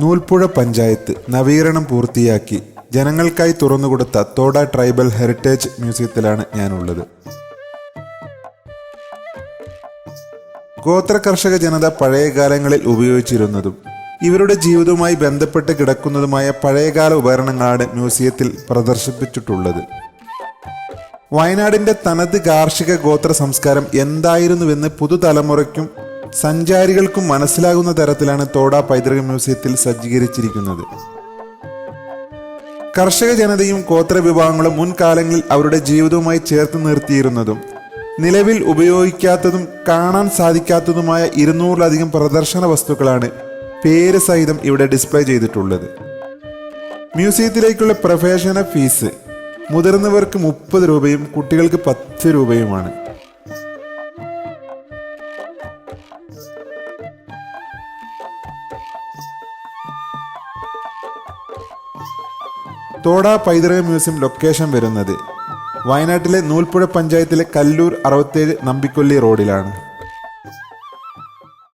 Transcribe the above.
നൂൽപ്പുഴ പഞ്ചായത്ത് നവീകരണം പൂർത്തിയാക്കി ജനങ്ങൾക്കായി തുറന്നുകൊടുത്ത തോട tribal heritage മ്യൂസിയത്തിലാണ് ഞാനുള്ളത്. ഗോത്ര കർഷക ജനത പഴയ കാലങ്ങളിൽ ഉപയോഗിച്ചിരുന്നതും ഇവരുടെ ജീവിതവുമായി ബന്ധപ്പെട്ട് കിടക്കുന്നതുമായ പഴയകാല ഉപകരണങ്ങളാണ് മ്യൂസിയത്തിൽ പ്രദർശിപ്പിച്ചിട്ടുള്ളത്. വയനാടിൻ്റെ തനത് കാർഷിക ഗോത്ര സംസ്കാരം എന്തായിരുന്നുവെന്ന് പുതുതലമുറയ്ക്കും സഞ്ചാരികൾക്കും മനസ്സിലാകുന്ന തരത്തിലാണ് തോട പൈതൃക മ്യൂസിയത്തിൽ സജ്ജീകരിച്ചിരിക്കുന്നത്. കർഷക ജനതയും ഗോത്ര വിഭാഗങ്ങളും മുൻകാലങ്ങളിൽ അവരുടെ ജീവിതവുമായി ചേർത്ത് നിർത്തിയിരുന്നതും നിലവിൽ ഉപയോഗിക്കാത്തതും കാണാൻ സാധിക്കാത്തതുമായ 200-ലധികം പ്രദർശന വസ്തുക്കളാണ് പേര് സഹിതം ഇവിടെ ഡിസ്പ്ലേ ചെയ്തിട്ടുള്ളത്. മ്യൂസിയത്തിലേക്കുള്ള പ്രവേശന ഫീസ് മുതിർന്നവർക്ക് 30 രൂപയും കുട്ടികൾക്ക് 10 രൂപയുമാണ്. തോട പൈതൃക മ്യൂസിയം ലൊക്കേഷൻ വരുന്നത് വയനാട്ടിലെ നൂൽപ്പുഴ പഞ്ചായത്തിലെ കല്ലൂർ 67 നമ്പിക്കൊല്ലി റോഡിലാണ്.